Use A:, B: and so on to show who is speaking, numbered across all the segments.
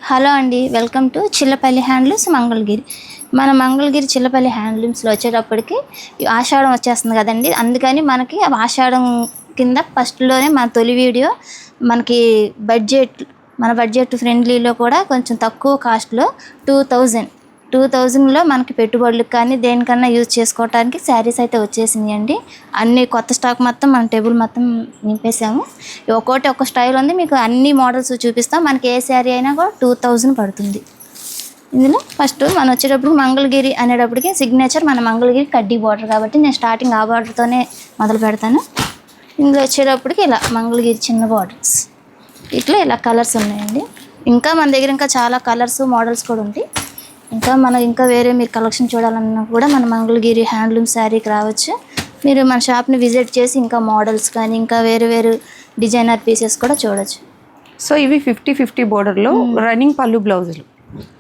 A: Hello అండి, welcome to Chillapalli handlooms Mangalagiri. మన మంగళగిరి చిల్లపల్లి హ్యాండ్లూమ్స్లో వచ్చేటప్పటికి ఆషాఢం వచ్చేస్తుంది కదండి. అందుకని మనకి ఆషాఢం కింద ఫస్ట్లోనే మన తొలి వీడియో మనకి మన బడ్జెట్ ఫ్రెండ్లీలో కూడా కొంచెం తక్కువ కాస్ట్లో 2000లో మనకి పెట్టుబడులకు కానీ దేనికన్నా యూజ్ చేసుకోవడానికి శారీస్ అయితే వచ్చేసింది అండి. అన్ని కొత్త స్టాక్ మొత్తం మన టేబుల్ మొత్తం నింపేసాము. ఒక్కోటి ఒక్క స్టైల్ ఉంది, మీకు అన్ని మోడల్స్ చూపిస్తాం. మనకి ఏ శారీ అయినా కూడా 2000 పడుతుంది. ఇందులో ఫస్ట్ మనం వచ్చేటప్పుడు మంగళగిరి అనేటప్పటికి సిగ్నేచర్ మన మంగళగిరి కడ్డీ బార్డర్ కాబట్టి నేను స్టార్టింగ్ ఆ బార్డర్తోనే మొదలు పెడతాను. ఇందులో వచ్చేటప్పటికి ఇలా మంగళగిరి చిన్న బార్డర్స్ ఇలా కలర్స్ ఉన్నాయండి. ఇంకా మన దగ్గర ఇంకా చాలా కలర్స్ మోడల్స్ కూడా ఉంటాయి. ఇంకా వేరే మీరు కలెక్షన్ చూడాలన్నా కూడా మన మంగళగిరి హ్యాండ్లూమ్ శారీకి రావచ్చు. మీరు మన షాప్ని విజిట్ చేసి ఇంకా మోడల్స్ కానీ ఇంకా వేరే డిజైనర్ పీసెస్ కూడా చూడొచ్చు.
B: సో ఇవి 50-50 బోర్డర్లో రన్నింగ్ పళ్ళు బ్లౌజులు.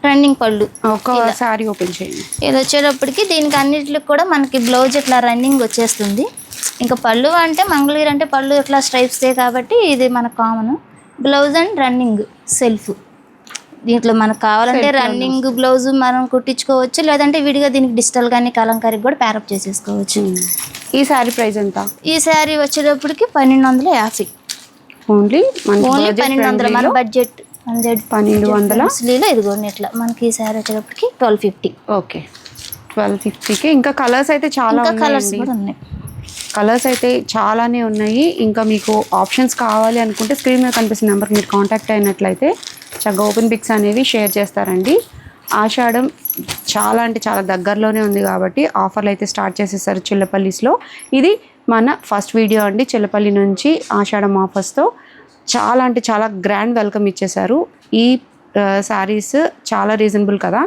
A: రన్నింగ్ పళ్ళు
B: ఒక శారీ ఓపెన్ చేయండి.
A: ఇది వచ్చేటప్పటికి దీనికి అన్నిటికి కూడా మనకి బ్లౌజ్ ఇట్లా రన్నింగ్ వచ్చేస్తుంది. ఇంకా పళ్ళు అంటే మంగళగిరి అంటే పళ్ళు ఇట్లా స్ట్రైప్సే కాబట్టి ఇది మనకు common. Blouse and running self. దీంట్లో మనకు కావాలంటే రన్నింగ్ బ్లౌజ్ మనం కుట్టించుకోవచ్చు, లేదంటే విడిగా దీనికి డిజిటల్ కానీ కలంకారీకి కూడా ప్యారప్ చేసేసుకోవచ్చు.
B: ఈ శారీ ప్రైస్ ఎంత?
A: ఈ శారీ వచ్చేటప్పటికి 1250.
B: ఓన్లీ
A: 1200 మన బడ్జెట్
B: 1200
A: ఇదిగోండి. ఇట్లా మనకి ఈ శారీ వచ్చేటప్పటికి 1250.
B: ఓకే, 1250కి. ఇంకా కలర్స్ అయితే చాలా
A: కలర్స్ కూడా ఉన్నాయి.
B: కలర్స్ అయితే చాలానే ఉన్నాయి. ఇంకా మీకు ఆప్షన్స్ కావాలి అనుకుంటే స్క్రీన్ మీద కనిపిస్తున్న నెంబర్కి మీరు కాంటాక్ట్ అయినట్లయితే చక్కగా ఓపెన్ పిక్స్ అనేవి షేర్ చేస్తారండి. ఆషాఢం చాలా అంటే చాలా దగ్గరలోనే ఉంది కాబట్టి ఆఫర్లు అయితే స్టార్ట్ చేసేసారు చిల్లపల్లిస్లో. ఇది మన ఫస్ట్ వీడియో అండి చిల్లపల్లి నుంచి ఆషాఢం ఆఫర్స్తో. చాలా అంటే చాలా గ్రాండ్ వెల్కమ్ ఇచ్చేశారు. ఈ శారీస్ చాలా రీజనబుల్ కదా,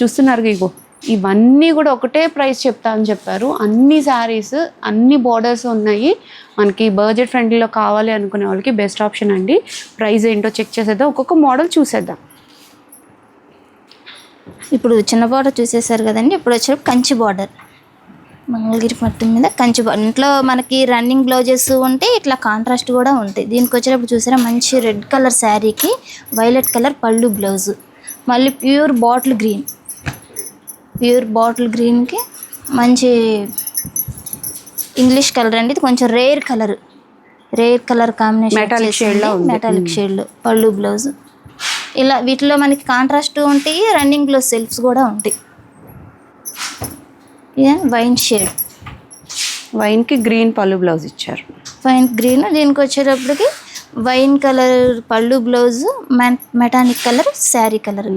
B: చూస్తున్నారు. ఇగో ఇవన్నీ కూడా ఒకటే ప్రైస్ చెప్తా అని చెప్పారు. అన్ని శారీస్ అన్ని బోర్డర్స్ ఉన్నాయి. మనకి బడ్జెట్ ఫ్రెండ్లీలో కావాలి అనుకునే వాళ్ళకి బెస్ట్ ఆప్షన్ అండి. ప్రైస్ ఏంటో చెక్ చేసేద్దాం, ఒక్కొక్క మోడల్ చూసేద్దాం.
A: ఇప్పుడు చిన్న బార్డర్ చూసేసారు కదండి. ఇప్పుడు వచ్చేటప్పుడు కంచి బార్డర్, మంగళగిరి మొత్తం మీద కంచి బార్డర్. ఇంట్లో మనకి రన్నింగ్ బ్లౌజెస్ ఉంటాయి, ఇట్లా కాంట్రాస్ట్ కూడా ఉంటాయి. దీనికి వచ్చేటప్పుడు చూసారా మంచి రెడ్ కలర్ శారీకి వైలెట్ కలర్ పళ్ళు బ్లౌజు, మళ్ళీ ప్యూర్ బాటిల్ గ్రీన్కి మంచి ఇంగ్లీష్ కలర్ అండి. ఇది కొంచెం రేర్ కలర్ కాంబినేషన్, మెటాలిక్ షేడ్లో పళ్ళు బ్లౌజ్. ఇలా వీటిలో మనకి కాంట్రాస్ట్ ఉంటాయి, రన్నింగ్ బ్లౌజ్ సెల్ఫ్స్ కూడా ఉంటాయి. వైన్ షేడ్,
B: వైన్కి గ్రీన్ పళ్ళు బ్లౌజ్ ఇచ్చారు.
A: Wine green. దీనికి వచ్చేటప్పటికి వైన్ కలర్ పళ్ళు బ్లౌజు, మెటానిక్ కలర్ శారీ కలర్.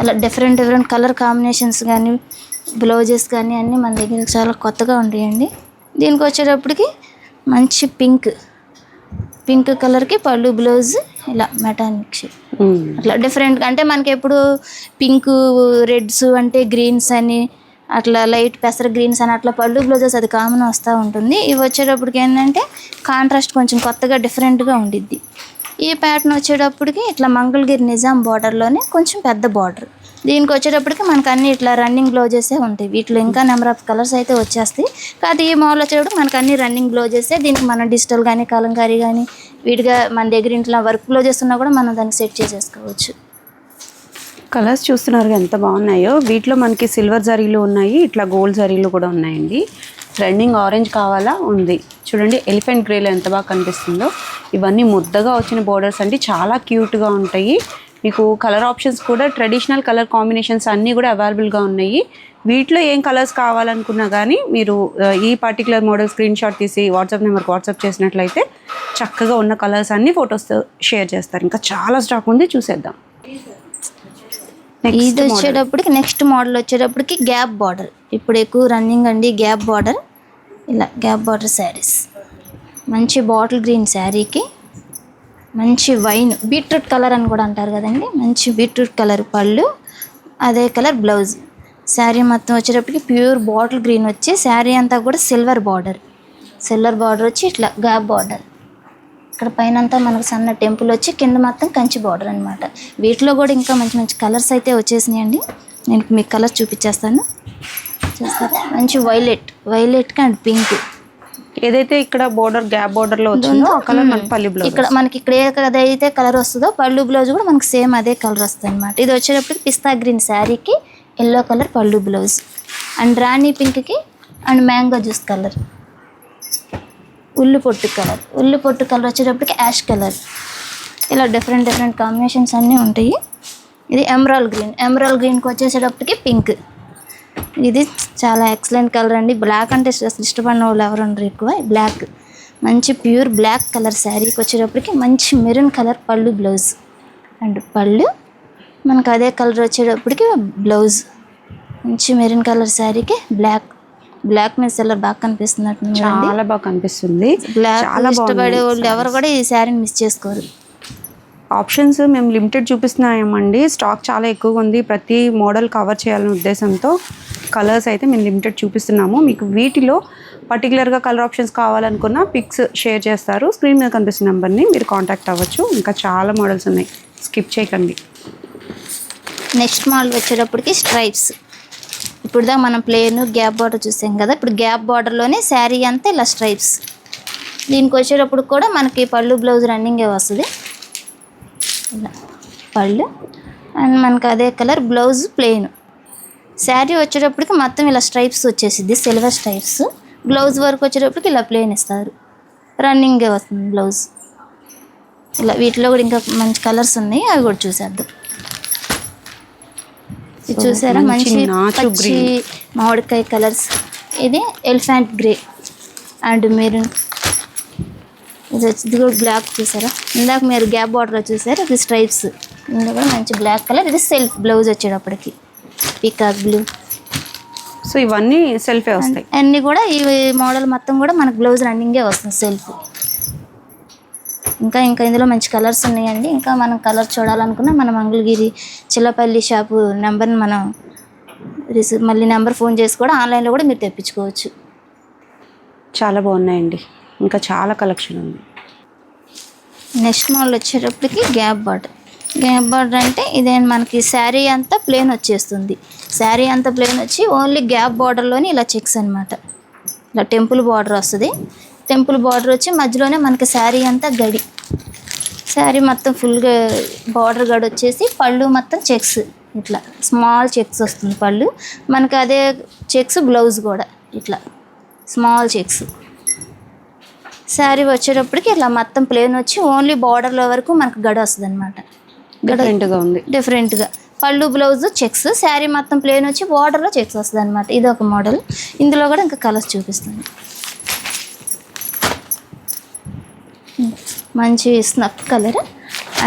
A: అలా డిఫరెంట్ కలర్ కాంబినేషన్స్ కానీ బ్లౌజెస్ కానీ అన్నీ మన దగ్గర చాలా కొత్తగా ఉంటాయండి. దీనికి వచ్చేటప్పటికి మంచి పింక్ కలర్కి పళ్ళు బ్లౌజ్, ఇలా మెటానిక్ షేడ్. అట్లా డిఫరెంట్ అంటే మనకి ఎప్పుడు పింక్ రెడ్స్ అంటే గ్రీన్స్ అని అట్లా లైట్ పెసర గ్రీన్స్ అని అట్లా పళ్ళు బ్లౌజెస్ అది కామన్ వస్తూ ఉంటుంది. ఇవి వచ్చేటప్పటికి ఏంటంటే కాంట్రాస్ట్ కొంచెం కొత్తగా డిఫరెంట్గా ఉండిద్ది. ఈ ప్యాటర్న్ వచ్చేటప్పటికి ఇట్లా మంగళగిరి నిజాం బార్డర్లోనే కొంచెం పెద్ద బార్డర్. దీనికి వచ్చేటప్పటికి మనకు అన్ని ఇట్లా రన్నింగ్ బ్లౌజెసే ఉంటాయి. వీటిలో ఇంకా నెంబర్ ఆఫ్ కలర్స్ అయితే వచ్చేస్తాయి. కాదు ఈ మోడల్ వచ్చేటప్పుడు మనకు అన్ని రన్నింగ్ బ్లౌజెసే. దీనికి మనం డిజిటల్ కానీ కలంకారీ కానీ వీటిగా మన దగ్గర ఇంట్లో వర్క్ బ్లౌజెస్ ఉన్నా కూడా మనం దాన్ని సెట్ చేసేసుకోవచ్చు.
B: కలర్స్ చూస్తున్నారు ఎంత బాగున్నాయో. వీటిలో మనకి సిల్వర్ జరీలు ఉన్నాయి, ఇట్లా గోల్డ్ జరీలు కూడా ఉన్నాయండి. రన్నింగ్ ఆరెంజ్ కావాలా ఉంది చూడండి, ఎలిఫెంట్ గ్రేలో ఎంత బాగా కనిపిస్తుందో. ఇవన్నీ ముద్దగా వచ్చిన బోర్డర్స్ అండి, చాలా క్యూట్గా ఉంటాయి. మీకు కలర్ ఆప్షన్స్ కూడా ట్రెడిషనల్ కలర్ కాంబినేషన్స్ అన్నీ కూడా అవైలబుల్గా ఉన్నాయి. వీటిలో ఏం కలర్స్ కావాలనుకున్నా కానీ మీరు ఈ పర్టికులర్ మోడల్ స్క్రీన్ షాట్ తీసి వాట్సాప్ నెంబర్కి వాట్సాప్ చేసినట్లయితే చక్కగా ఉన్న కలర్స్ అన్నీ ఫొటోస్తో షేర్ చేస్తారు. ఇంకా చాలా స్టాక్ ఉంది, చూసేద్దాం.
A: ఇది వచ్చేటప్పటికి నెక్స్ట్ మోడల్ వచ్చేటప్పటికి గ్యాప్ బార్డర్. ఇప్పుడు ఎక్కువ రన్నింగ్ అండి గ్యాప్ బార్డర్. ఇలా గ్యాప్ బార్డర్ శారీస్, మంచి బాటిల్ గ్రీన్ శారీకి మంచి వైన్ బీట్రూట్ కలర్ అని కూడా అంటారు కదండి, మంచి బీట్రూట్ కలర్ పళ్ళు, అదే కలర్ బ్లౌజ్. శారీ మొత్తం వచ్చేటప్పటికి ప్యూర్ బాటిల్ గ్రీన్ వచ్చి శారీ అంతా కూడా సిల్వర్ బార్డర్ వచ్చి ఇట్లా గ్యాప్ బార్డర్. ఇక్కడ పైన అంతా మనకు సన్న టెంపుల్ వచ్చి కింద మొత్తం కంచి బార్డర్ అనమాట. వీటిలో కూడా ఇంకా మంచి కలర్స్ అయితే వచ్చేసినాయండి. నేను మీకు కలర్స్ చూపించేస్తాను. చూస్తారా, మంచి వైలెట్ అండ్ పింక్
B: ఏదైతే ఇక్కడ బోర్డర్ గ్యాప్ బోర్డర్ లో వచ్చిందో ఆ కలర్ మనకి పల్లి బ్లౌజ్.
A: ఇక్కడ ఏదైతే కలర్ వస్తుందో పళ్ళు బ్లౌజ్ కూడా మనకి సేమ్ అదే కలర్ వస్తుంది అనమాట. ఇది వచ్చేటప్పటికి పిస్తా గ్రీన్ శారీకి ఎల్లో కలర్ పళ్ళు బ్లౌజ్ అండ్ రాణి పింక్కి అండ్ మ్యాంగో జ్యూస్ కలర్, ఉల్లి పొట్టు కలర్ వచ్చేటప్పటికి యాష్ కలర్. ఇలా డిఫరెంట్ కాంబినేషన్స్ అన్నీ ఉంటాయి. ఇది ఎమరాల్డ్ గ్రీన్కి వచ్చేసేటప్పటికి పింక్. ఇది చాలా ఎక్సలెంట్ కలర్ అండి. బ్లాక్ అంటే అసలు ఇష్టపడిన వాళ్ళు ఎవరు ఉండరు ఎక్కువ. బ్లాక్ మంచి ప్యూర్ బ్లాక్ కలర్ శారీకి వచ్చేటప్పటికి మంచి మెరూన్ కలర్ పళ్ళు బ్లౌజ్ అండ్ పళ్ళు మనకు అదే కలర్ వచ్చేటప్పటికి బ్లౌజ్ మంచి మెరూన్ కలర్ శారీకి బ్లాక్ మీద కలర్ బాగా కనిపిస్తున్నట్టు,
B: చాలా బాగా కనిపిస్తుంది.
A: బ్లాక్ ఇష్టపడే వాళ్ళు ఎవరు కూడా ఈ శారీని మిస్ చేసుకోరు.
B: ఆప్షన్స్ మేము లిమిటెడ్ చూపిస్తున్నామండి. స్టాక్ చాలా ఎక్కువగా ఉంది. ప్రతి మోడల్ కవర్ చేయాలనే ఉద్దేశంతో కలర్స్ అయితే మేము లిమిటెడ్ చూపిస్తున్నాము. మీకు వీటిలో పర్టికులర్గా కలర్ ఆప్షన్స్ కావాలనుకున్న పిక్స్ షేర్ చేస్తారు. స్క్రీన్ మీద కనిపిస్తున్న నెంబర్ని మీరు కాంటాక్ట్ అవ్వచ్చు. ఇంకా చాలా మోడల్స్ ఉన్నాయి, స్కిప్ చేయకండి.
A: నెక్స్ట్ మోడల్ వచ్చేటప్పటికి స్ట్రైప్స్. ఇప్పుడుదా మనం ప్లేన్ గ్యాప్ బార్డర్ చూసాం కదా, ఇప్పుడు గ్యాప్ బార్డర్లోనే శారీ అంతా ఇలా స్ట్రైప్స్. దీనికి వచ్చేటప్పుడు కూడా మనకి పళ్ళు బ్లౌజ్ రన్నింగే వస్తుంది. ఇలా పళ్ళు అండ్ మనకు అదే కలర్ బ్లౌజ్ ప్లెయిన్. శారీ వచ్చేటప్పటికి మొత్తం ఇలా స్ట్రైప్స్ వచ్చేసిద్ది, సిల్వర్ స్ట్రైప్స్. బ్లౌజ్ వర్క్ వచ్చేటప్పటికి ఇలా ప్లెయిన్ ఇస్తారు, రన్నింగే వస్తుంది బ్లౌజ్. ఇలా వీటిలో కూడా ఇంకా మంచి కలర్స్ ఉన్నాయి, అవి కూడా చూసేద్దాం. ఇది చూసారా మంచి పచ్చి మామిడికాయ కలర్స్. ఇది ఎలిఫెంట్ గ్రే అండ్ మెరూన్. ఇది కూడా బ్లాక్ చూసారా, ఇందాక మీరు గ్యాప్ బార్డర్లో చూసారు, ఇది స్ట్రైప్స్. ఇందులో కూడా మంచి బ్లాక్ కలర్. ఇది సెల్ఫ్ బ్లౌజ్ వచ్చేటప్పటికి పీకాక్ బ్లూ.
B: సో ఇవన్నీ సెల్ఫే వస్తాయి
A: అన్నీ కూడా. ఈ మోడల్ మొత్తం కూడా మనకు బ్లౌజ్ రన్నింగే వస్తుంది సెల్ఫ్. ఇంకా ఇందులో మంచి కలర్స్ ఉన్నాయండి. ఇంకా మనం కలర్ చూడాలనుకున్నా మన మంగళగిరి చిల్లపల్లి షాపు నెంబర్ని మనం మళ్ళీ నెంబర్ ఫోన్ చేసి కూడా ఆన్లైన్లో కూడా మీరు తెప్పించుకోవచ్చు.
B: చాలా బాగున్నాయండి, ఇంకా చాలా కలెక్షన్ ఉంది.
A: నెక్స్ట్ మోడల్ వచ్చేటప్పటికి గ్యాప్ బార్డర్ అంటే ఇదే మనకి శారీ అంతా ప్లెయిన్ వచ్చేస్తుంది. శారీ అంతా ప్లెయిన్ వచ్చి ఓన్లీ గ్యాప్ బార్డర్లోని ఇలా చెక్స్ అనమాట. ఇలా టెంపుల్ బార్డర్ వస్తుంది. టెంపుల్ బార్డర్ వచ్చి మధ్యలోనే మనకి శారీ అంతా గడి, శారీ మొత్తం ఫుల్గా బార్డర్ గడి వచ్చేసి పళ్ళు మొత్తం చెక్స్, ఇట్లా స్మాల్ చెక్స్ వస్తుంది పళ్ళు. మనకి అదే చెక్స్ బ్లౌజ్ కూడా ఇట్లా స్మాల్ చెక్స్. శారీ వచ్చేటప్పటికి ఇట్లా మొత్తం ప్లెయిన్ వచ్చి ఓన్లీ బార్డర్లో వరకు మనకు గడ వస్తుంది అనమాట. డిఫరెంట్గా పళ్ళు బ్లౌజ్ చెక్స్, శారీ మొత్తం ప్లెయిన్ వచ్చి బార్డర్లో చెక్స్ వస్తుంది అనమాట. ఇది ఒక మోడల్. ఇందులో కూడా ఇంకా కలర్స్ చూపిస్తుంది. మంచి స్నఫ్ కలర్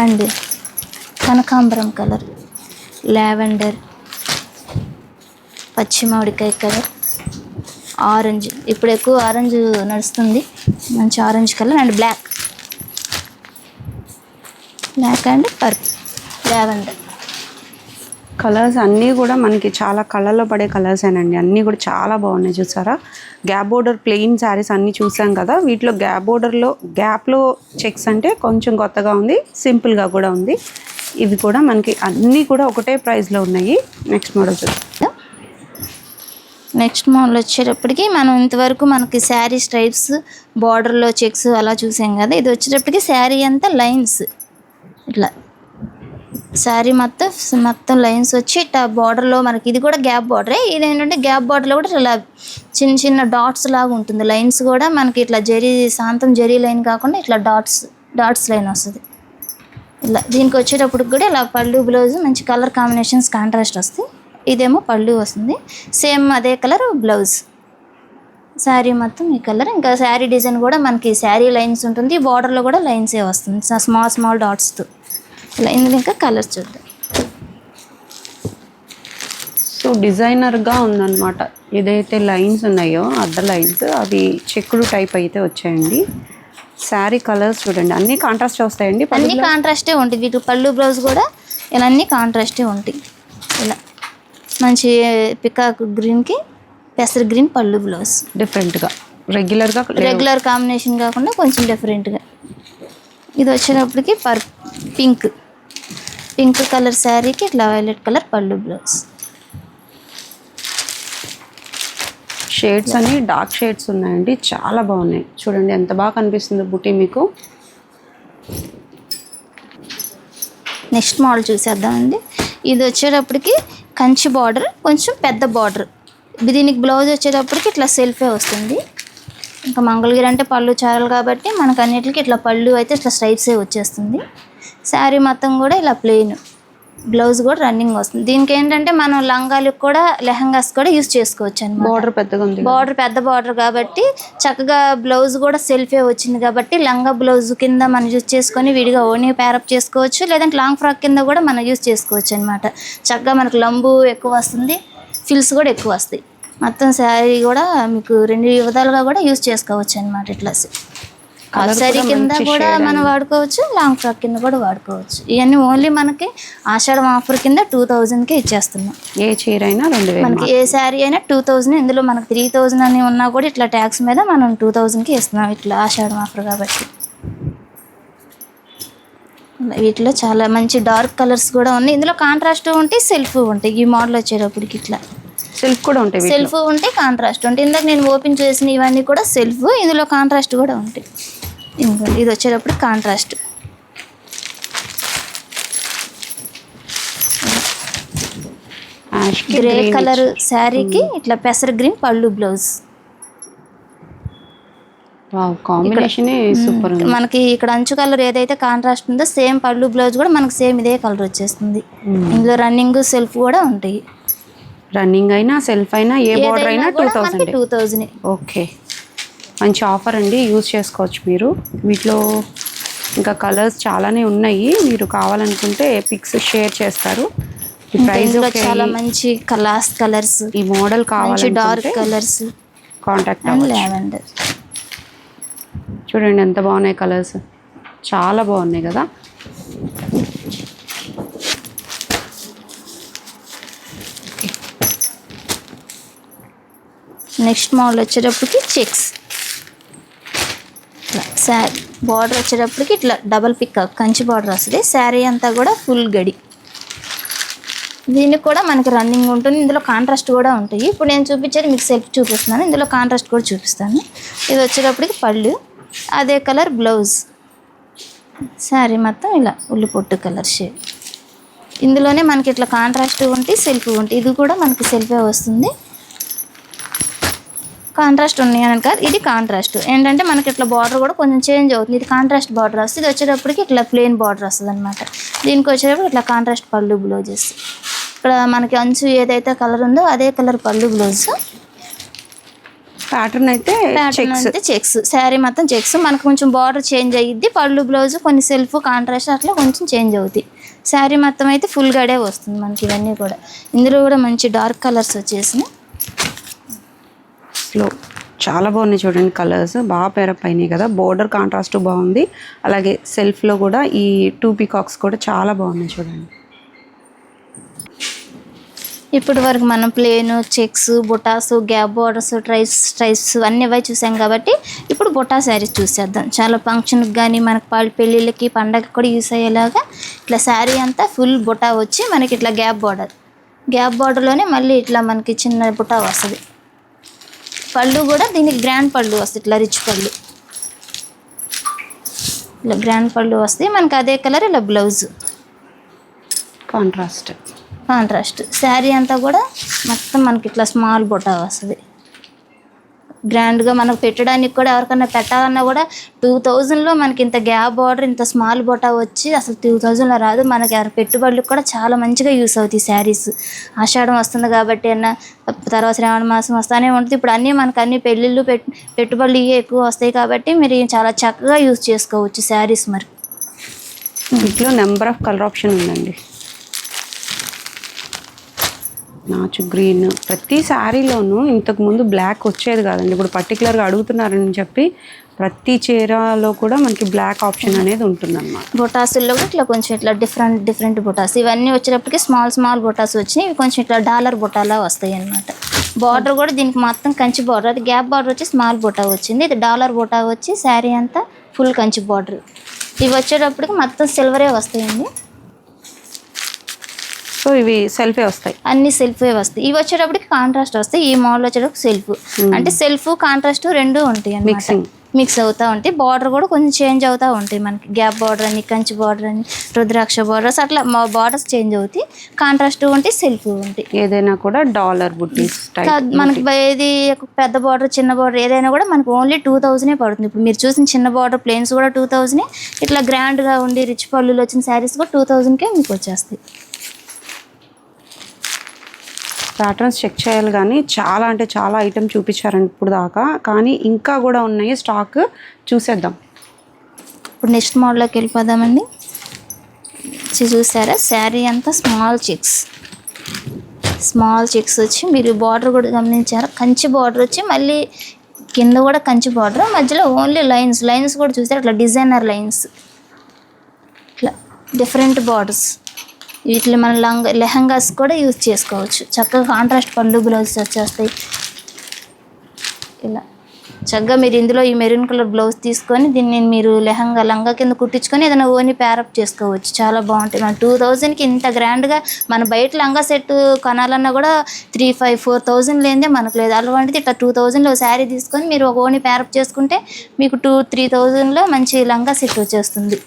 A: అండ్ కనకాంబరం కలర్, లావెండర్, పచ్చి మామిడికాయ కలర్, ఆరెంజ్. ఇప్పుడు ఎక్కువ ఆరెంజ్ నడుస్తుంది, మంచి orange colour and black and purple, lavender.
B: Colours అన్నీ కూడా మనకి చాలా కళ్ళలో పడే కలర్స్ ఏనండి. అన్నీ కూడా చాలా బాగున్నాయి. చూసారా, గ్యాప్ బోర్డర్ ప్లెయిన్ శారీస్ అన్నీ చూసాం కదా. వీటిలో గ్యాప్ బోర్డర్లో గ్యాప్లో చెక్స్ అంటే కొంచెం కొత్తగా ఉంది, సింపుల్గా కూడా ఉంది. ఇవి కూడా మనకి అన్నీ కూడా ఒకటే ప్రైస్లో ఉన్నాయి. నెక్స్ట్ మోడల్ చూద్దాం.
A: నెక్స్ట్ మోడల్ వచ్చేటప్పటికి మనం ఇంతవరకు మనకి శారీ స్ట్రైప్స్ బార్డర్లో చెక్స్ అలా చూసాం కదా. ఇది వచ్చేటప్పటికి శారీ అంతా లైన్స్, ఇట్లా శారీ మొత్తం లైన్స్ వచ్చి ఇట్లా బార్డర్లో మనకి. ఇది కూడా గ్యాప్ బార్డరే. ఇది ఏంటంటే గ్యాప్ బార్డర్లో కూడా ఇలా చిన్న డాట్స్ లాగా ఉంటుంది. లైన్స్ కూడా మనకి ఇట్లా శాంతం జరీ లైన్ కాకుండా ఇట్లా డాట్స్ లైన్ వస్తుంది. ఇలా దీనికి వచ్చేటప్పుడు కూడా ఇలా పళ్ళు బ్లౌజ్ మంచి కలర్ కాంబినేషన్స్ కాంట్రాస్ట్ వస్తాయి. ఇదేమో పళ్ళు వస్తుంది, సేమ్ అదే కలర్ బ్లౌజ్. శారీ మొత్తం ఈ కలర్. ఇంకా శారీ డిజైన్ కూడా మనకి శారీ లైన్స్ ఉంటుంది, బార్డర్లో కూడా లైన్సే వస్తుంది స్మాల్ డాట్స్తో. ఇలా ఇందులో ఇంకా కలర్స్ చూద్దాం.
B: సో డిజైనర్గా ఉందన్నమాట. ఏదైతే లైన్స్ ఉన్నాయో అడ్డ లైన్స్ అవి చెక్కుడు టైప్ అయితే వచ్చాయండి. శారీ కలర్స్ చూడండి, అన్నీ కాంట్రాస్ట్ వస్తాయండి.
A: అన్నీ కాంట్రాస్టే ఉంటాయి. వీటి పళ్ళు బ్లౌజ్ కూడా ఇలా అన్నీ కాంట్రాస్టే ఉంటాయి. ఇలా మంచి పికాక్ గ్రీన్కి పెసర్ గ్రీన్ పళ్ళు బ్లౌజ్.
B: డిఫరెంట్గా రెగ్యులర్
A: కాంబినేషన్ కాకుండా కొంచెం డిఫరెంట్గా. ఇది వచ్చేటప్పటికి పింక్ కలర్ శారీకి ఇట్లా వైలెట్ కలర్ పళ్ళు బ్లౌజ్.
B: షేడ్స్ అని డార్క్ షేడ్స్ ఉన్నాయండి, చాలా బాగున్నాయి. చూడండి ఎంత బాగా కనిపిస్తుందో బుటీ మీకు.
A: నెక్స్ట్ మోడల్ చూసేద్దామండి. ఇది వచ్చేటప్పటికి కంచి బార్డర్, కొంచెం పెద్ద బార్డర్. దీనికి బ్లౌజ్ వచ్చేటప్పటికి ఇట్లా సెల్ఫే వస్తుంది. ఇంకా మంగళగిరి అంటే పళ్ళు చారలు కాబట్టి మనకు అన్నిటికీ ఇట్లా పళ్ళు అయితే ఇట్లా స్ట్రైప్సే వచ్చేస్తుంది. శారీ మొత్తం కూడా ఇలా ప్లెయిన్, బ్లౌజ్ కూడా రన్నింగ్ వస్తుంది. దీనికి ఏంటంటే మనం లంగాలకు కూడా లెహంగాస్ కూడా యూజ్ చేసుకోవచ్చు అనమాట.
B: బార్డర్ పెద్దగా ఉంది,
A: బార్డర్ పెద్ద బార్డర్ కాబట్టి చక్కగా బ్లౌజ్ కూడా సెల్ఫే వచ్చింది కాబట్టి లంగా బ్లౌజ్ కింద మనం యూజ్ చేసుకొని విడిగా ఓనీ ప్యారప్ చేసుకోవచ్చు, లేదంటే లాంగ్ ఫ్రాక్ కింద కూడా మనం యూజ్ చేసుకోవచ్చు అనమాట. చక్కగా మనకు లంబు ఎక్కువ వస్తుంది, ఫిల్స్ కూడా ఎక్కువ వస్తాయి. మొత్తం శారీ కూడా మీకు 2 విధాలుగా కూడా యూజ్ చేసుకోవచ్చు అనమాట. ఇట్లా హాఫ్ శారీ కింద కూడా మనం వాడుకోవచ్చు, లాంగ్ ఫ్రాక్ కింద కూడా వాడుకోవచ్చు. ఇవన్నీ ఓన్లీ మనకి ఆషాఢం ఆఫర్ కింద 2000కే ఇచ్చేస్తున్నాం.
B: ఏ చీర అయినా 2000,
A: మనకి ఏ శారీ అయినా 2000. ఇందులో మనకి 3000 అని ఉన్నా కూడా ఇట్లా ట్యాక్స్ మీద మనం 2000కి ఇస్తున్నాం, ఇట్లా ఆషాఢం ఆఫర్ కాబట్టి. వీటిలో చాలా మంచి డార్క్ కలర్స్ కూడా ఉన్నాయి. ఇందులో కాంట్రాస్ట్ ఉంటాయి, సెల్ఫ్ ఉంటాయి. ఈ మోడల్ వచ్చేటప్పటికి ఇట్లా
B: సెల్ఫ్ కూడా ఉంటాయి,
A: సెల్ఫ్ ఉంటాయి, కాంట్రాస్ట్ ఉంటాయి. ఇందాక నేను ఓపెన్ చేసిన ఇవన్నీ కూడా సెల్ఫ్, ఇందులో కాంట్రాస్ట్ కూడా ఉంటాయి. ఇది వచ్చేటప్పుడు కాంట్రాస్ట్. గ్రే కలర్ శారీకి ఇట్లా పెసర్ గ్రీన్ పళ్ళు బ్లౌజ్.
B: Combination super.
A: మనకి ఇక్కడ అంచు కలర్ ఏదైతే కాంట్రాస్ట్ ఉందో సేమ్ పళ్ళు బ్లౌజ్ కూడా మనకి సేమ్ ఇదే కలర్ వచ్చేస్తుంది. ఇందులో రన్నింగ్ సెల్ఫ్ కూడా ఉంటాయి.
B: రన్నింగ్ అయినా సెల్ఫ్ అయినా ఏ బార్డర్ అయినా
A: 2000.
B: ఓకే, మంచి ఆఫర్ అండి, యూజ్ చేసుకోవచ్చు మీరు. వీటిలో ఇంకా కలర్స్ చాలానే ఉన్నాయి, మీరు కావాలనుకుంటే పిక్స్ షేర్ చేస్తారు. ఈ ప్రైస్
A: చాలా మంచి క్లాస్ కలర్స్,
B: ఈ మోడల్ కావాలి
A: డార్క్ కలర్స్
B: కాంటాక్ట్ అవ్వండి.
A: లావెండర్
B: చూడండి ఎంత బాగున్నాయి కలర్స్, చాలా బాగున్నాయి కదా.
A: నెక్స్ట్ మోడల్ వచ్చేటప్పటికి చెక్స్. ఇట్లా శారీ బార్డర్ వచ్చేటప్పటికి ఇట్లా డబల్ పిక్ కంచి బార్డర్ వస్తుంది. శారీ అంతా కూడా ఫుల్ గడి. దీనికి కూడా మనకి రన్నింగ్ ఉంటుంది, ఇందులో కాంట్రాస్ట్ కూడా ఉంటాయి. ఇప్పుడు నేను చూపించేది మీకు సెల్ఫ్ చూపిస్తున్నాను, ఇందులో కాంట్రాస్ట్ కూడా చూపిస్తాను. ఇది వచ్చేటప్పటికి పళ్ళు, అదే కలర్ బ్లౌజ్. శారీ మొత్తం ఇలా ఉల్లి పొట్టు కలర్ షేడ్. ఇందులోనే మనకి ఇట్లా కాంట్రాస్ట్ ఉంటాయి, సెల్ఫ్ ఉంటాయి. ఇది కూడా మనకి సెల్ఫే వస్తుంది. కాంట్రాస్ట్ ఉన్నాయి అని కాదు, ఇది కాంట్రాస్ట్. ఏంటంటే మనకి ఇట్లా బార్డర్ కూడా కొంచెం చేంజ్ అవుతుంది. ఇది కాంట్రాస్ట్ బార్డర్ వస్తుంది, ఇది వచ్చేటప్పటికి ఇట్లా ప్లెయిన్ బార్డర్ వస్తుంది అనమాట. దీనికి వచ్చేటప్పుడు ఇట్లా కాంట్రాస్ట్ పళ్ళు బ్లౌజెస్. ఇక్కడ మనకి అంచు ఏదైతే కలర్ ఉందో అదే కలర్ పళ్ళు బ్లౌజ్.
B: ప్యాటర్న్ అయితే
A: చెక్స్, శారీ మొత్తం చెక్స్. మనకు కొంచెం బార్డర్ చేంజ్ అయ్యిద్ది, పళ్ళు బ్లౌజ్ కొన్ని సెల్ఫ్ కాంట్రాస్ట్ అట్లా కొంచెం చేంజ్ అవుతాయి. శారీ మొత్తం అయితే ఫుల్ గడే వస్తుంది మనకి. ఇవన్నీ కూడా ఇందులో కూడా మంచి డార్క్ కలర్స్ వచ్చేసినాయి.
B: చాలా బాగున్నాయి చూడండి, కలర్స్ బాగా పేరప్ అయినాయి కదా. బోర్డర్ కాంట్రాస్ట్ బాగుంది, అలాగే సెల్ఫ్లో కూడా ఈ 2 పీకాక్స్ కూడా చాలా బాగున్నాయి చూడండి.
A: ఇప్పటి వరకు మనం ప్లేన్, చెక్స్, బుటాస్, గ్యాప్ బార్డర్స్, స్ట్రైప్స్ అన్నీ ఇవే చూసాం కాబట్టి ఇప్పుడు బుటా శారీస్ చూసేద్దాం. చాలా ఫంక్షన్కి కానీ మనకి పెళ్ళిళ్ళకి పండగకి కూడా యూస్ అయ్యేలాగా ఇట్లా శారీ అంతా ఫుల్ బుటా వచ్చి మనకి ఇట్లా గ్యాప్ బార్డర్లోనే మళ్ళీ ఇట్లా మనకి చిన్న బుటా వస్తుంది. పళ్ళు కూడా దీనికి గ్రాండ్ పళ్ళు వస్తుంది, ఇట్లా రిచ్ పళ్ళు, ఇలా గ్రాండ్ పళ్ళు వస్తాయి మనకి. అదే కలర్ ఇలా బ్లౌజ్ కాంట్రాస్ట్. శారీ అంతా కూడా మొత్తం మనకి ఇట్లా స్మాల్ బొటా వస్తుంది. గ్రాండ్గా మనకు పెట్టడానికి కూడా ఎవరికైనా పెట్టాలన్నా కూడా 2000లో మనకి ఇంత గ్యాప్ బార్డర్, ఇంత స్మాల్ బొటా వచ్చి అసలు 2000లో రాదు. మనకి ఎవరి పెట్టుబడులకు కూడా చాలా మంచిగా యూస్ అవుతాయి శారీస్. ఆషాఢం వస్తుంది కాబట్టి తర్వాత శ్రావణ మాసం వస్తూనే ఉంటుంది. ఇప్పుడు అన్నీ పెళ్ళిళ్ళు పెట్టుబడులు ఇవే ఎక్కువ వస్తాయి కాబట్టి మీరు చాలా చక్కగా యూస్ చేసుకోవచ్చు శారీస్. మరి
B: ఇంట్లో నెంబర్ ఆఫ్ కలర్ ఆప్షన్ ఉందండి. నాచు గ్రీన్, ప్రతి శారీలోనూ ఇంతకుముందు బ్లాక్ వచ్చేది కాదండి, ఇప్పుడు పర్టికులర్గా అడుగుతున్నారని చెప్పి ప్రతి చీరలో కూడా మనకి బ్లాక్ ఆప్షన్ అనేది ఉంటుందన్నమాట.
A: బొటాసుల్లో కూడా ఇట్లా కొంచెం ఇట్లా డిఫరెంట్ బొటాస్. ఇవన్నీ వచ్చేటప్పటికి స్మాల్ బొటాస్ వచ్చినాయి. ఇవి కొంచెం ఇట్లా డాలర్ బొటాలా వస్తాయి అన్నమాట. బార్డర్ కూడా దీనికి మొత్తం కంచి బార్డర్, అది గ్యాప్ బార్డర్ వచ్చి స్మాల్ బొటా వచ్చింది. ఇది డాలర్ బొటా వచ్చి శారీ అంతా ఫుల్ కంచి బార్డర్. ఇవి వచ్చేటప్పటికి మొత్తం సిల్వరే వస్తాయండి.
B: సో ఇవి సెల్ఫే వస్తాయి,
A: అన్ని సెల్ఫ్ వస్తాయి. ఇవి వచ్చేటప్పటికి కాంట్రాస్ట్ వస్తాయి. ఈ మోడల్ వచ్చేటప్పుడు సెల్ఫ్, అంటే సెల్ఫ్ కాంట్రాస్ట్ రెండు ఉంటాయి అన్నమాట. మిక్స్ అవుతూ ఉంటాయి. బార్డర్ కూడా కొంచెం చేంజ్ అవుతూ ఉంటాయి మనకి. గ్యాప్ బార్డర్ అని, కంచి బార్డర్ అని, రుద్రాక్ష బార్డర్స్ అట్లా మా బార్డర్స్ చేంజ్ అవుతాయి. కాంట్రాస్ట్ ఉంటాయి, సెల్ఫ్ ఉంటాయి.
B: ఏదైనా కూడా డాలర్ బుట్టీస్
A: మనకి ఇది పెద్ద బార్డర్ చిన్న బార్డర్ ఏదైనా కూడా మనకి ఓన్లీ 2000 పడుతుంది. ఇప్పుడు మీరు చూసిన చిన్న బార్డర్ ప్లేన్స్ కూడా 2000. ఇట్లా గ్రాండ్గా ఉండి రిచ్ పళ్ళులు వచ్చిన శారీస్ కూడా 2000కే మీకు వచ్చేస్తాయి.
B: ప్యాటర్న్స్ చెక్ చేయాలి, కానీ చాలా అంటే చాలా ఐటమ్ చూపించారండి ఇప్పుడు దాకా, కానీ ఇంకా కూడా ఉన్నాయి స్టాక్. చూసేద్దాం.
A: ఇప్పుడు నెక్స్ట్ మోడల్లోకి వెళ్ళిపోదామండి. చూసారా శారీ అంతా స్మాల్ చెక్స్ వచ్చి, మీరు బార్డర్ కూడా గమనించారా, కంచి బార్డర్ వచ్చి మళ్ళీ కింద కూడా కంచి బార్డర్, మధ్యలో ఓన్లీ లైన్స్ కూడా చూసారు అట్లా డిజైనర్ లైన్స్, ఇట్లా డిఫరెంట్ బార్డర్స్. వీటిని మన లెహంగాస్ కూడా యూజ్ చేసుకోవచ్చు. చక్కగా కాంట్రాస్ట్ పళ్ళు బ్లౌజెస్ వచ్చేస్తాయి. ఇలా చక్కగా మీరు ఇందులో ఈ మెరూన్ కలర్ బ్లౌజ్ తీసుకొని దీన్ని మీరు లంగా కింద కుట్టించుకొని ఏదైనా ఓని ప్యారప్ చేసుకోవచ్చు. చాలా బాగుంటాయి. మన 2000కి ఇంత గ్రాండ్గా మన బయట లంగా సెట్ కొనాలన్నా కూడా 3,500-4,000 లేనిదే మనకు లేదు. అలాంటిది ఇట్లా 2000లో శారీ తీసుకొని మీరు ఒక ఓని ప్యారప్ చేసుకుంటే మీకు 2,000-3,000లో మంచి లంగా సెట్ వచ్చేస్తుంది.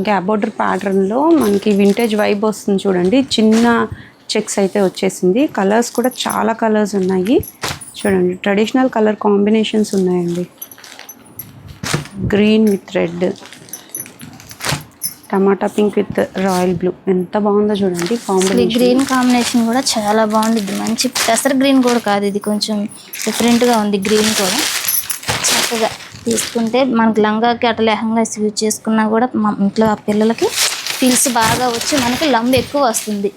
B: గ్యాప్ బార్డర్ ప్యాటర్న్లో మనకి వింటేజ్ వైబ్ వస్తుంది చూడండి. చిన్న చెక్స్ అయితే వచ్చేసింది. కలర్స్ కూడా చాలా కలర్స్ ఉన్నాయి చూడండి. ట్రెడిషనల్ కలర్ కాంబినేషన్స్ ఉన్నాయండి. Green with red, tomato pink with royal blue, ఎంత బాగుందో చూడండి కాంబినేషన్.
A: గ్రీన్ కాంబినేషన్ కూడా చాలా బాగుంటుంది. మంచి పెసర గ్రీన్ కూడా కాదు, ఇది కొంచెం డిఫరెంట్గా ఉంది. గ్రీన్ కూడా చక్కగా తీసుకుంటే మనకు లంగాకి అట్లా లెహంగా యూజ్ చేసుకున్నా కూడా మా ఇంట్లో ఆ పిల్లలకి పిల్స్ బాగా వచ్చి మనకి లంబ ఎక్కువ వస్తుంది.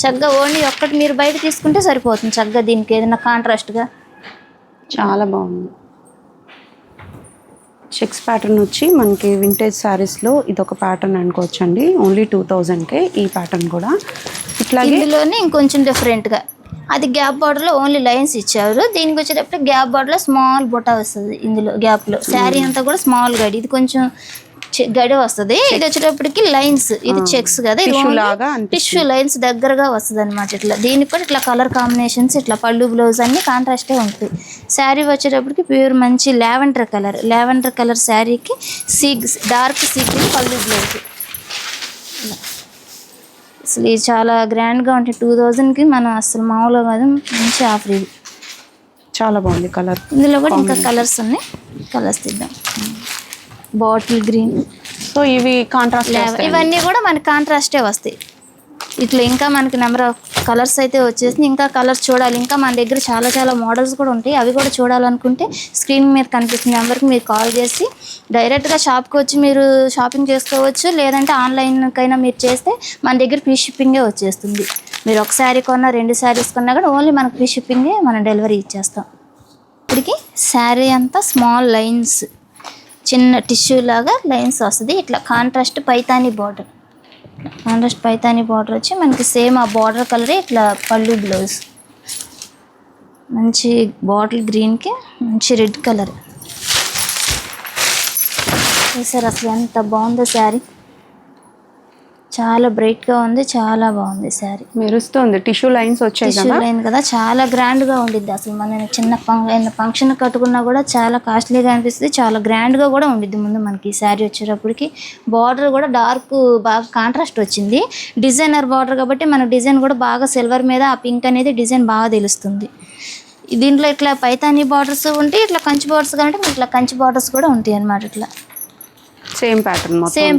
A: చక్కగా ఓన్లీ ఒక్కటి మీరు బయట తీసుకుంటే సరిపోతుంది. చక్కగా దీనికి ఏదైనా కాంట్రాస్ట్గా
B: చాలా బాగుంది. చెక్స్ ప్యాటర్న్ వచ్చి మనకి వింటేజ్ శారీస్లో ఇదొక ప్యాటర్న్ అనుకోవచ్చండి. ఓన్లీ 2000కే ఈ ప్యాటర్న్ కూడా. ఇట్లా
A: ఇందులోనే ఇంకొంచెం డిఫరెంట్గా అది గ్యాప్ బార్డర్లో ఓన్లీ లైన్స్ ఇచ్చారు. దీనికి వచ్చేటప్పుడు గ్యాప్ బార్డర్లో స్మాల్ బొటా వస్తుంది. ఇందులో గ్యాప్లో శారీ అంతా కూడా స్మాల్ గడి, ఇది కొంచెం గడి వస్తుంది. ఇది వచ్చేటప్పటికి లైన్స్, ఇది చెక్స్ కదా, ఇది టిష్యూ లైన్స్ దగ్గరగా వస్తుంది అనమాట. ఇట్లా దీనికి కూడా ఇట్లా కలర్ కాంబినేషన్స్, ఇట్లా పళ్ళు బ్లౌజ్ అన్ని కాంట్రాస్టే ఉంటుంది. శారీ వచ్చేటప్పటికి ప్యూర్ మంచి లావెండర్ కలర్ శారీకి డార్క్ సీ గ్రీన్ పళ్ళు బ్లౌజ్. అసలు ఇది చాలా గ్రాండ్గా ఉంటాయి. 2000కి మనం అసలు మామూలుగా కాదు, మంచి ఆఫర్ ఇది.
B: చాలా బాగుంది కలర్.
A: ఇందులో కూడా ఇంకా కలర్స్ ఉన్నాయి. కలర్స్ తీద్దాం. బాటిల్ గ్రీన్,
B: సో ఇవి కాంట్రాస్ట్,
A: ఇవన్నీ కూడా మనకి కాంట్రాస్టే వస్తాయి. ఇట్లా ఇంకా మనకి నెంబర్ ఆఫ్ కలర్స్ అయితే వచ్చేసింది. ఇంకా కలర్స్ చూడాలి, ఇంకా మన దగ్గర చాలా మోడల్స్ కూడా ఉంటాయి. అవి కూడా చూడాలనుకుంటే స్క్రీన్ మీద కనిపిస్తున్న నెంబర్కి మీరు కాల్ చేసి డైరెక్ట్గా షాప్కి వచ్చి మీరు షాపింగ్ చేసుకోవచ్చు. లేదంటే ఆన్లైన్కైనా మీరు చేస్తే మన దగ్గర ఫ్రీ షిప్పింగే వచ్చేస్తుంది. మీరు ఒక శారీ కొన్నా 2 శారీస్ కొన్నా కూడా ఓన్లీ మనకు ఫ్రీ షిప్పింగే మనం డెలివరీ ఇచ్చేస్తాం. ఇప్పటికి శారీ అంతా స్మాల్ లైన్స్, చిన్న టిష్యూ లాగా లైన్స్ వస్తుంది. ఇట్లా కాంట్రాస్ట్ పైతానీ బార్డర్ వచ్చి మనకి సేమ్ ఆ బార్డర్ కలరే ఇట్లా పళ్ళు బ్లౌజ్. మంచి బాటిల్ గ్రీన్కి మంచి రెడ్ కలర్ సార్. అసలు ఎంత బాగుందో శారీ, చాలా బ్రైట్గా ఉంది, చాలా బాగుంది శారీ.
B: మెరుస్తుంది. టిష్యూ లైన్స్ వచ్చాయి
A: కదా, చాలా గ్రాండ్గా ఉండిద్ది. అసలు మన చిన్న ఫంక్షన్ కట్టుకున్నా కూడా చాలా కాస్ట్లీగా అనిపిస్తుంది, చాలా గ్రాండ్గా కూడా ఉండిద్ది. ముందు మనకి ఈ శారీ వచ్చేటప్పటికి బార్డర్ కూడా డార్క్ బాగా కాంట్రాస్ట్ వచ్చింది. డిజైనర్ బార్డర్ కాబట్టి మన డిజైన్ కూడా బాగా సిల్వర్ మీద ఆ పింక్ అనేది డిజైన్ బాగా తెలుస్తుంది. దీంట్లో ఇట్లా పైతానీ బార్డర్స్ ఉంటాయి, ఇట్లా కంచి బార్డర్స్ కాబట్టి ఇట్లా కంచి బార్డర్స్ కూడా ఉంటాయి అన్నమాట. ఇట్లా సేమ్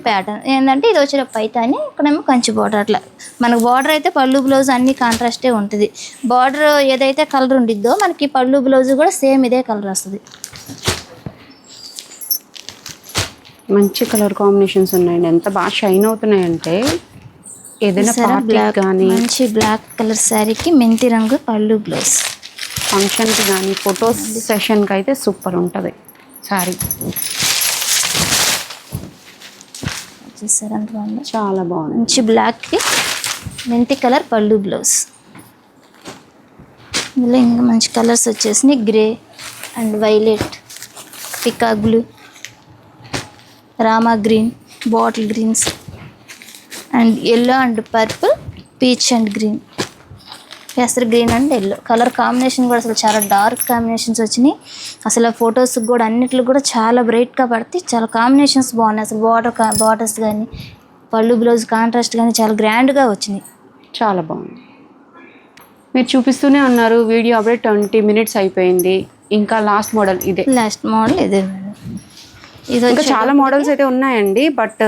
A: ప్యాటర్న్ ఏంటంటే ఇది వచ్చిన పైతాని, ఇక్కడేమో కంచి బార్డర్. అట్లా మనకు బార్డర్ అయితే పళ్ళు బ్లౌజ్ అన్ని కాంట్రాస్టే ఉంటుంది. బార్డర్ ఏదైతే కలర్ ఉండిద్దో మనకి పళ్ళు బ్లౌజ్ కూడా సేమ్ ఇదే కలర్ వస్తుంది.
B: మంచి కలర్ కాంబినేషన్స్ ఉన్నాయండి. ఎంత బాగా షైన్ అవుతున్నాయంటే ఏదైనా బ్లాక్ కానీ
A: మంచి బ్లాక్ కలర్ శారీకి మెంతి రంగు పళ్ళు బ్లౌజ్.
B: ఫంక్షన్కి కానీ ఫొటోస్ సెషన్కి అయితే సూపర్ ఉంటుంది శారీ. చాలా బాగుంది.
A: మంచి బ్లాక్కి మెంతి కలర్ పళ్ళు బ్లౌజ్. ఇందులో ఇంకా మంచి కలర్స్ వచ్చేసి grey and violet, peacock blue, rama green, bottle greens and yellow and purple, peach and green, పెసర్ green and yellow colour combination కూడా అసలు చాలా డార్క్ కాంబినేషన్స్ వచ్చినాయి. అసలు ఫొటోస్కి కూడా అన్నిట్లో కూడా చాలా బ్రైట్గా పడితే చాలా కాంబినేషన్స్ బాగున్నాయి. అసలు బార్డర్స్ కానీ పళ్ళు బ్లౌజ్ కాంట్రాస్ట్ కానీ చాలా గ్రాండ్గా వచ్చినాయి.
B: చాలా బాగుంది. మీరు చూపిస్తూనే ఉన్నారు, వీడియో అప్పుడే 20 minutes అయిపోయింది. ఇంకా లాస్ట్ మోడల్ ఇదే.
A: లాస్ట్ మోడల్ ఇదే. ఇది
B: ఇంకా చాలా మోడల్స్ అయితే ఉన్నాయండి, బట్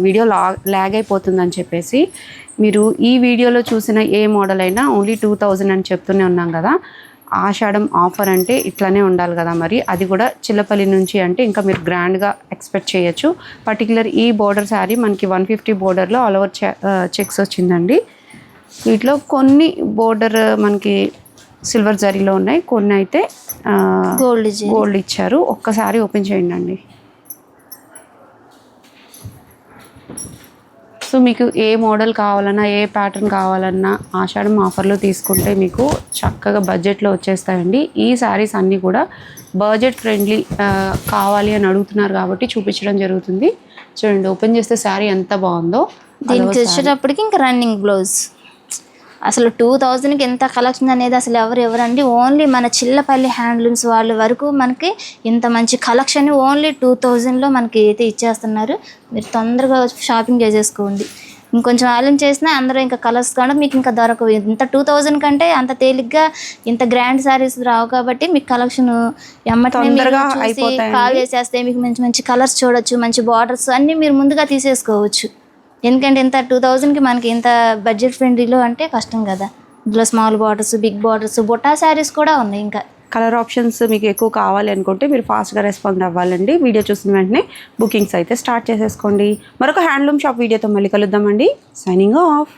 B: వీడియో లాగ్ అయిపోతుందని చెప్పేసి మీరు ఈ వీడియోలో చూసిన ఏ మోడల్ అయినా ఓన్లీ 2000 అని చెప్తూనే ఉన్నాం కదా. ఆషాఢం ఆఫర్ అంటే ఇట్లానే ఉండాలి కదా, మరి అది కూడా చిల్లపల్లి నుంచి అంటే ఇంకా మీరు గ్రాండ్గా ఎక్స్పెక్ట్ చేయొచ్చు. పర్టికులర్ ఈ బోర్డర్ శారీ మనకి 150 బోర్డర్లో ఆల్ ఓవర్ చెక్స్ వచ్చిందండి. వీటిలో కొన్ని బోర్డర్ మనకి సిల్వర్ జరీలో ఉన్నాయి, కొన్ని అయితే గోల్డ్ ఇచ్చారు. ఒక్కసారి ఓపెన్ చేయండి అండి. సో మీకు ఏ మోడల్ కావాలన్నా, ఏ ప్యాటర్న్ కావాలన్నా ఆషాఢం ఆఫర్లో తీసుకుంటే మీకు చక్కగా బడ్జెట్లో వచ్చేస్తాయండి. ఈ శారీస్ అన్నీ కూడా బడ్జెట్ ఫ్రెండ్లీ కావాలి అని అడుగుతున్నారు కాబట్టి చూపించడం జరుగుతుంది. చూడండి, ఓపెన్ చేస్తే శారీ ఎంత బాగుందో.
A: దీనికి వచ్చేటప్పటికి ఇంకా రన్నింగ్ బ్లౌజ్. అసలు 2000కి ఎంత కలెక్షన్ అనేది అసలు ఎవరండి, ఓన్లీ మన చిల్లపల్లి హ్యాండ్లూమ్స్ వాళ్ళ వరకు మనకి ఇంత మంచి కలెక్షన్ ఓన్లీ 2000లో మనకి అయితే ఇచ్చేస్తున్నారు. మీరు తొందరగా షాపింగ్ చేసేసుకోండి. ఇంకొంచెం ఆలస్యం చేసినా అందరూ ఇంకా కలర్స్ కూడా మీకు ఇంకా దొరకవు. ఇంత 2000 కంటే అంత తేలిగ్గా ఇంత గ్రాండ్ శారీస్ రావు కాబట్టి మీకు కలెక్షన్ ఎమ్మటి కాల్ చేసేస్తే మీకు మంచి మంచి కలర్స్ చూడొచ్చు, మంచి బార్డర్స్ అన్నీ మీరు ముందుగా తీసేసుకోవచ్చు. ఎందుకంటే ఇంత 2000కి మనకి ఇంత బడ్జెట్ ఫ్రెండ్లీలో అంటే కష్టం కదా. ఇందులో small borders, big borders, Butta saris కూడా ఉన్నాయి. ఇంకా
B: కలర్ ఆప్షన్స్ మీకు ఎక్కువ కావాలి అనుకుంటే మీరు ఫాస్ట్గా రెస్పాండ్ అవ్వాలండి. వీడియో చూసిన వెంటనే బుకింగ్స్ అయితే స్టార్ట్ చేసేసుకోండి. మరొక హ్యాండ్లూమ్ షాప్ వీడియోతో మళ్ళీ కలుద్దామండి. Signing off.